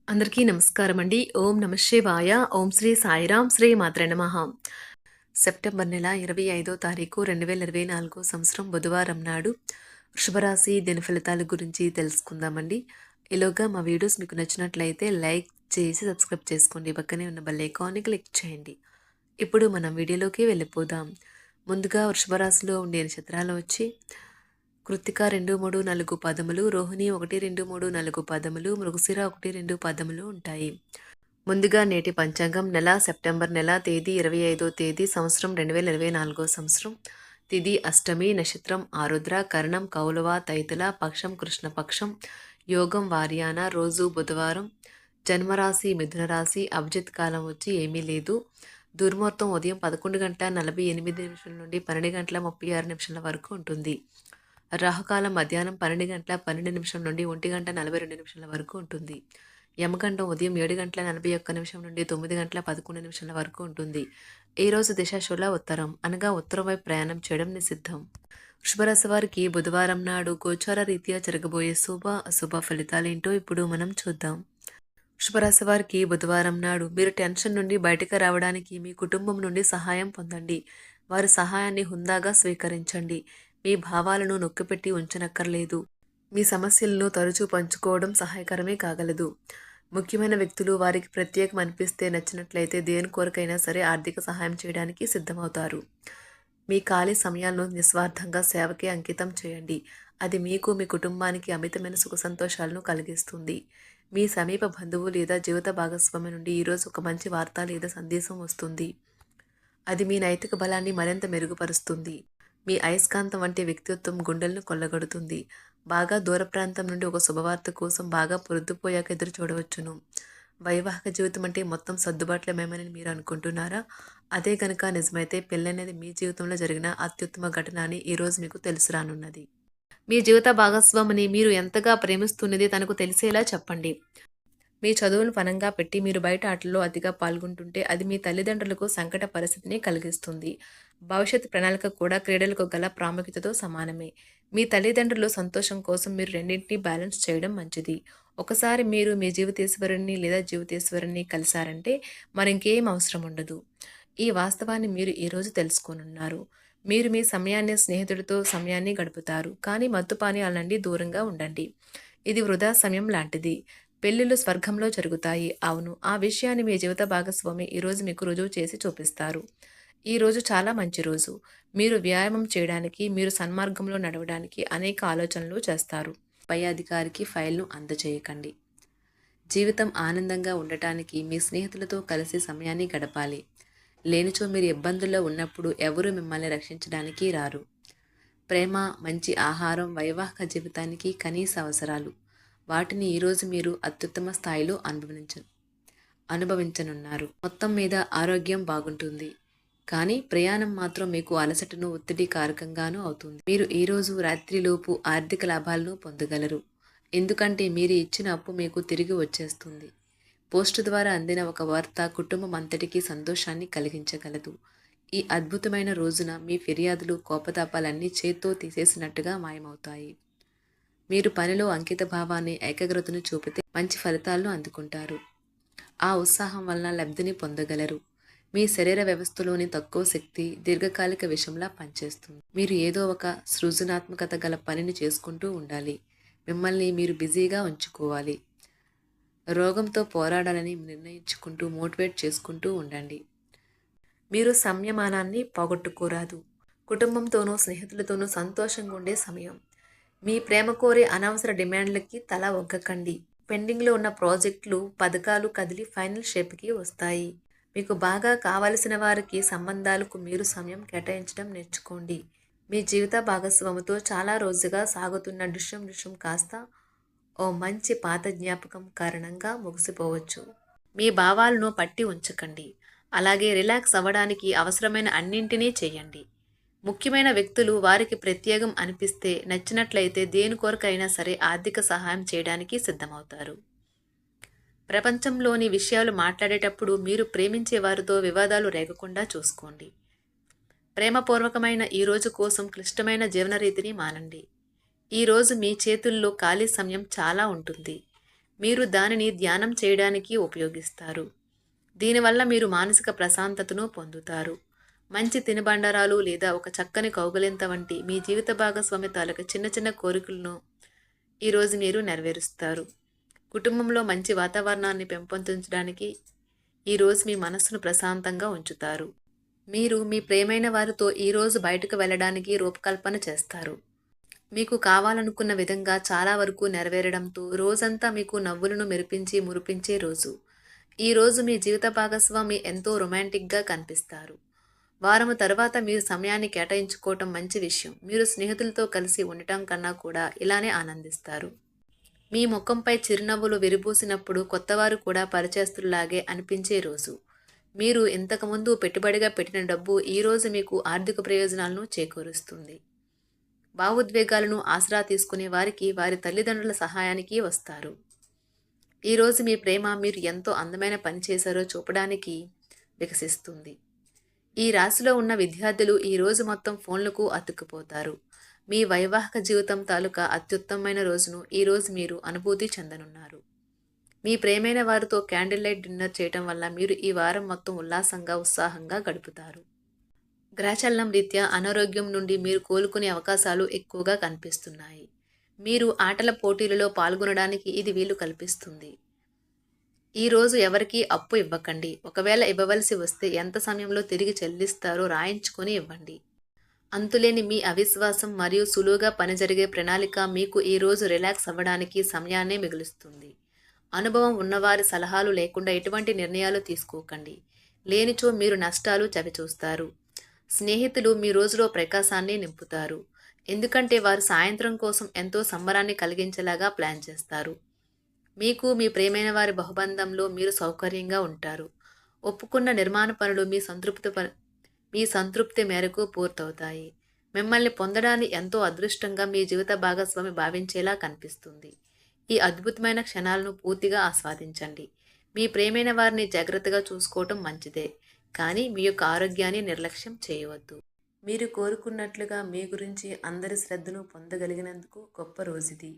అందరికీ నమస్కారం అండి. ఓం నమః శివాయ. ఓం శ్రీ సాయిరాం. శ్రీ మాత్రే నమః. సెప్టెంబర్ నెల 25వ తారీఖు 2024 సంవత్సరం బుధవారం నాడు వృషభరాశి దిన ఫలితాల గురించి తెలుసుకుందామండి. ఈలోగా మా వీడియోస్ మీకు నచ్చినట్లయితే లైక్ చేసి సబ్స్క్రైబ్ చేసుకోండి. పక్కనే ఉన్న బెల్ ఐకాన్ని క్లిక్ చేయండి. ఇప్పుడు మనం వీడియోలోకి వెళ్ళిపోదాం. ముందుగా వృషభరాశిలో ఉండే నక్షత్రాలు వచ్చి కృత్తిక 2, 3, 4 పదములు, రోహిణి 1, 2, 3, 4 పదములు, మృగశిర 1, 2 పదములు ఉంటాయి. ముందుగా నేటి పంచాంగం నెల సెప్టెంబర్ నెల తేదీ 25వ తేదీ సంవత్సరం 2024 సంవత్సరం. తిథి అష్టమి, నక్షత్రం ఆరుద్ర, కరణం కౌలవ, తైతుల, పక్షం కృష్ణపక్షం, యోగం వార్యాన, రోజు బుధవారం, జన్మరాశి మిథున రాశి, అభిజిత్ కాలం వచ్చి ఏమీ లేదు. దుర్ముహూర్తం ఉదయం 11:48 నుండి 12:36 వరకు ఉంటుంది. రాహుకాలం మధ్యాహ్నం 12:12 నుండి 1:42 వరకు ఉంటుంది. యమగండం ఉదయం 7:41 నుండి 9:11 వరకు ఉంటుంది. ఈ రోజు దిశ శూల ఉత్తరం, అనగా ఉత్తరం వైపు ప్రయాణం చేయడం నిషిద్ధం. వృషభరాశి వారికి బుధవారం నాడు గోచార రీత్యా జరగబోయే శుభ అశుభ ఫలితాలేంటో ఇప్పుడు మనం చూద్దాం. వృషభరాశి వారికి బుధవారం నాడు మీరు టెన్షన్ నుండి బయటకు రావడానికి మీ కుటుంబం నుండి సహాయం పొందండి. వారి సహాయాన్ని హుందాగా స్వీకరించండి. మీ భావాలను నొక్కిపెట్టి ఉంచనక్కర్లేదు. మీ సమస్యలను తరచూ పంచుకోవడం సహాయకరమే కాగలదు. ముఖ్యమైన వ్యక్తులు వారికి ప్రత్యేకం అనిపిస్తే నచ్చినట్లయితే దేని కొరకైనా సరే ఆర్థిక సహాయం చేయడానికి సిద్ధమవుతారు. మీ ఖాళీ సమయాలను నిస్వార్థంగా సేవకే అంకితం చేయండి. అది మీకు మీ కుటుంబానికి అమితమైన సుఖ సంతోషాలను కలిగిస్తుంది. మీ సమీప బంధువు లేదా జీవిత భాగస్వామి నుండి ఈరోజు ఒక మంచి వార్త లేదా సందేశం వస్తుంది. అది మీ నైతిక బలాన్ని మరింత మెరుగుపరుస్తుంది. మీ అయస్కాంతం వంటి వ్యక్తిత్వం గుండెలను కొల్లగొడుతుంది. బాగా దూర ప్రాంతం నుండి ఒక శుభవార్త కోసం బాగా పొద్దుపోయాక ఎదురు చూడవచ్చును. వైవాహిక జీవితం అంటే మొత్తం సర్దుబాట్లమేమని మీరు అనుకుంటున్నారా? అదే గనుక నిజమైతే పెళ్ళనేది మీ జీవితంలో జరిగిన అత్యుత్తమ ఘటన అని ఈరోజు మీకు తెలుసు రానున్నది. మీ జీవిత భాగస్వామిని మీరు ఎంతగా ప్రేమిస్తున్నది తనకు తెలిసేలా చెప్పండి. మీ చదువును పనంగా పెట్టి మీరు బయట ఆటల్లో అతిగా పాల్గొంటుంటే అది మీ తల్లిదండ్రులకు సంకట పరిస్థితిని కలిగిస్తుంది. భవిష్యత్ ప్రణాళిక కూడా క్రీడలకు గల ప్రాముఖ్యతతో సమానమే. మీ తల్లిదండ్రులు సంతోషం కోసం మీరు రెండింటినీ బ్యాలెన్స్ చేయడం మంచిది. ఒకసారి మీరు మీ జీవితేశ్వరుణ్ణి లేదా జీవితేశ్వరుణ్ణి కలిశారంటే మరింకేం అవసరం ఉండదు. ఈ వాస్తవాన్ని మీరు ఈరోజు తెలుసుకోనున్నారు. మీరు మీ స్నేహితుడితో సమయాన్ని గడుపుతారు. కానీ మత్తుపానీయాల నుండి దూరంగా ఉండండి. ఇది వృధా సమయం లాంటిది. పెళ్లిళ్ళు స్వర్గంలో జరుగుతాయి. అవును, ఆ విషయాన్ని మీ జీవిత భాగస్వామి ఈరోజు మీకు రుజువు చేసి చూపిస్తారు. ఈ రోజు చాలా మంచి రోజు. మీరు వ్యాయామం చేయడానికి, మీరు సన్మార్గంలో నడవడానికి అనేక ఆలోచనలు చేస్తారు. పై అధికారికి ఫైల్ను అందజేయకండి. జీవితం ఆనందంగా ఉండటానికి మీ స్నేహితులతో కలిసి సమయాన్ని గడపాలి. లేనిచో మీరు ఇబ్బందుల్లో ఉన్నప్పుడు ఎవరూ మిమ్మల్ని రక్షించడానికి రారు. ప్రేమ, మంచి ఆహారం వైవాహిక జీవితానికి కనీస అవసరాలు. వాటిని ఈరోజు మీరు అత్యుత్తమ స్థాయిలో అనుభవించనున్నారు. మొత్తం మీద ఆరోగ్యం బాగుంటుంది. కానీ ప్రయాణం మాత్రం మీకు అలసటను, ఒత్తిడి కారకంగానూ అవుతుంది. మీరు ఈరోజు రాత్రిలోపు ఆర్థిక లాభాలను పొందగలరు. ఎందుకంటే మీరు ఇచ్చిన అప్పు మీకు తిరిగి వచ్చేస్తుంది. పోస్టు ద్వారా అందిన ఒక వార్త కుటుంబం అంతటికీ సంతోషాన్ని కలిగించగలదు. ఈ అద్భుతమైన రోజున మీ ఫిర్యాదులు, కోపతాపాలన్నీ చేత్తో తీసేసినట్టుగా మాయమవుతాయి. మీరు పనిలో అంకిత భావాన్ని, ఏకాగ్రతను చూపితే మంచి ఫలితాలను అందుకుంటారు. ఆ ఉత్సాహం వలన లబ్ధిని పొందగలరు. మీ శరీర వ్యవస్థలోని తక్కువ శక్తి దీర్ఘకాలిక విషంలా పనిచేస్తుంది. మీరు ఏదో ఒక సృజనాత్మకత గల పనిని చేసుకుంటూ ఉండాలి. మిమ్మల్ని మీరు బిజీగా ఉంచుకోవాలి. రోగంతో పోరాడాలని నిర్ణయించుకుంటూ మోటివేట్ చేసుకుంటూ ఉండండి. మీరు సంయమనాన్ని పోగొట్టుకోరాదు. కుటుంబంతోనూ స్నేహితులతోనూ సంతోషంగా ఉండే సమయం. మీ ప్రేమ కోరే అనవసర డిమాండ్లకి తల ఒగ్గకండి. పెండింగ్లో ఉన్న ప్రాజెక్టులు, పథకాలు కదిలి ఫైనల్ షేప్కి వస్తాయి. మీకు బాగా కావలసిన వారికి సంబంధాలకు మీరు సమయం కేటాయించడం నేర్చుకోండి. మీ జీవిత భాగస్వామితో చాలా రోజుగా సాగుతున్న డిష్యం కాస్త ఓ మంచి పాత జ్ఞాపకం కారణంగా ముగిసిపోవచ్చు. మీ భావాలను పట్టి ఉంచకండి. అలాగే రిలాక్స్ అవ్వడానికి అవసరమైన అన్నింటినీ చేయండి. ముఖ్యమైన వ్యక్తులు వారికి ప్రత్యేకం అనిపిస్తే నచ్చినట్లయితే దేని కొరకైనా సరే ఆర్థిక సహాయం చేయడానికి సిద్ధమవుతారు. ప్రపంచంలోని విషయాలు మాట్లాడేటప్పుడు మీరు ప్రేమించే వారితో వివాదాలు రేగకుండా చూసుకోండి. ప్రేమపూర్వకమైన ఈ రోజు కోసం క్లిష్టమైన జీవన రీతిని మానండి. ఈరోజు మీ చేతుల్లో ఖాళీ సమయం చాలా ఉంటుంది. మీరు దానిని ధ్యానం చేయడానికి ఉపయోగిస్తారు. దీనివల్ల మీరు మానసిక ప్రశాంతతను పొందుతారు. మంచి తినుబండారాలు లేదా ఒక చక్కని కౌగిలింత వంటి మీ జీవిత భాగస్వామి తాలూకు చిన్న చిన్న కోరికలను ఈరోజు మీరు నెరవేరుస్తారు. కుటుంబంలో మంచి వాతావరణాన్ని పెంపొందించడానికి ఈరోజు మీ మనస్సును ప్రశాంతంగా ఉంచుతారు. మీరు మీ ప్రియమైన వారితో ఈరోజు బయటకు వెళ్ళడానికి రూపకల్పన చేస్తారు. మీకు కావాలనుకున్న విధంగా చాలా వరకు నెరవేరడంతో రోజంతా మీకు నవ్వులను మురిపించే రోజు. ఈరోజు మీ జీవిత భాగస్వామి ఎంతో రొమాంటిక్గా కనిపిస్తారు. వారము తర్వాత మీరు సమయాన్ని కేటాయించుకోవటం మంచి విషయం. మీరు స్నేహితులతో కలిసి ఉండటం కన్నా కూడా ఇలానే ఆనందిస్తారు. మీ ముఖంపై చిరునవ్వులు విరిబూసినప్పుడు కొత్తవారు కూడా పరిచయస్తుల్లాగే అనిపించే రోజు. మీరు ఇంతకుముందు పెట్టుబడిగా పెట్టిన డబ్బు ఈరోజు మీకు ఆర్థిక ప్రయోజనాలను చేకూరుస్తుంది. భావోద్వేగాలను ఆసరా తీసుకునే వారికి వారి తల్లిదండ్రుల సహాయానికి వస్తారు. ఈరోజు మీ ప్రేమ మీరు ఎంతో అందమైన పని చేశారో చూపడానికి వికసిస్తుంది. ఈ రాశిలో ఉన్న విద్యార్థులు ఈరోజు మొత్తం ఫోన్లకు అతుక్కుపోతారు. మీ వైవాహిక జీవితం తాలూకా అత్యుత్తమమైన రోజును ఈరోజు మీరు అనుభూతి చెందనున్నారు. మీ ప్రేమైన వారితో క్యాండిల్ లైట్ డిన్నర్ చేయటం వల్ల మీరు ఈ వారం మొత్తం ఉత్సాహంగా గడుపుతారు. గ్రహచలనం రీత్యా అనారోగ్యం నుండి మీరు కోలుకునే అవకాశాలు ఎక్కువగా కనిపిస్తున్నాయి. మీరు ఆటల పోటీలలో పాల్గొనడానికి ఇది వీలు కల్పిస్తుంది. ఈరోజు ఎవరికీ అప్పు ఇవ్వకండి. ఒకవేళ ఇవ్వవలసి వస్తే ఎంత సమయంలో తిరిగి చెల్లిస్తారో రాయించుకొని ఇవ్వండి. అంతులేని మీ అవిశ్వాసం మరియు సులువుగా పని జరిగే ప్రణాళిక మీకు ఈరోజు రిలాక్స్ అవ్వడానికి సమయాన్నే మిగులుస్తుంది. అనుభవం ఉన్నవారి సలహాలు లేకుండా ఎటువంటి నిర్ణయాలు తీసుకోకండి. లేనిచో మీరు నష్టాలు చవిచూస్తారు. స్నేహితులు మీ రోజులో ప్రకాశాన్ని నింపుతారు. ఎందుకంటే వారు సాయంత్రం కోసం ఎంతో సంబరాన్ని కలిగించేలాగా ప్లాన్ చేస్తారు. మీకు మీ ప్రియమైన వారి బహుబంధంలో మీరు సౌకర్యంగా ఉంటారు. ఒప్పుకున్న నిర్మాణ పనులు మీ సంతృప్తి మేరకు పూర్తవుతాయి. మిమ్మల్ని పొందడాన్ని ఎంతో అదృష్టంగా మీ జీవిత భాగస్వామి భావించేలా కనిపిస్తుంది. ఈ అద్భుతమైన క్షణాలను పూర్తిగా ఆస్వాదించండి. మీ ప్రియమైన వారిని జాగ్రత్తగా చూసుకోవటం మంచిదే, కానీ మీ యొక్క ఆరోగ్యాన్ని నిర్లక్ష్యం చేయవద్దు. మీరు కోరుకున్నట్లుగా మీ గురించి అందరి శ్రద్ధను పొందగలిగినందుకు గొప్ప రోజుది.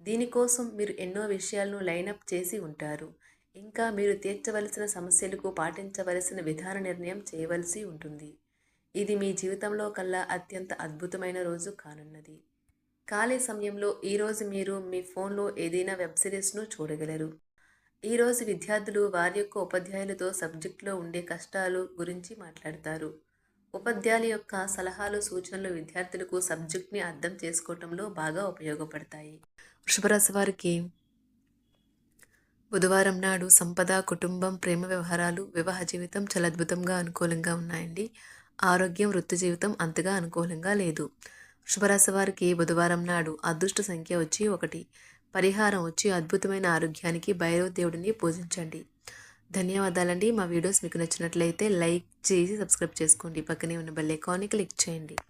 దీనికోసం మీరు ఎన్నో విషయాలను లైనప్ చేసి ఉంటారు. ఇంకా మీరు తీర్చవలసిన సమస్యలకు పాటించవలసిన విధాన నిర్ణయం చేయవలసి ఉంటుంది. ఇది మీ జీవితంలో కల్లా అత్యంత అద్భుతమైన రోజు కానున్నది. ఖాళీ సమయంలో ఈరోజు మీరు మీ ఫోన్లో ఏదైనా వెబ్ సిరీస్ను చూడగలరు. ఈరోజు విద్యార్థులు వారి యొక్క ఉపాధ్యాయులతో సబ్జెక్టులో ఉండే కష్టాలు గురించి మాట్లాడతారు. ఉపాధ్యాయుల యొక్క సలహాలు సూచనలు విద్యార్థులకు సబ్జెక్ట్ని అర్థం చేసుకోవటంలో బాగా ఉపయోగపడతాయి. వృషభరాశి వారికి బుధవారం నాడు సంపద, కుటుంబం, ప్రేమ వ్యవహారాలు, వివాహ జీవితం చాలా అద్భుతంగా అనుకూలంగా ఉన్నాయండి. ఆరోగ్యం, వృత్తి జీవితం అంతగా అనుకూలంగా లేదు. వృషభరాశి వారికి బుధవారం నాడు అదృష్ట సంఖ్య వచ్చి 1. పరిహారం వచ్చి అద్భుతమైన ఆరోగ్యానికి భైరవ దేవుడిని పూజించండి. ధన్యవాదాలండి. మా వీడియోస్ మీకు నచ్చినట్లయితే లైక్ చేసి సబ్స్క్రైబ్ చేసుకోండి. పక్కనే ఉన్న బెల్ ఐకాన్ని క్లిక్ చేయండి.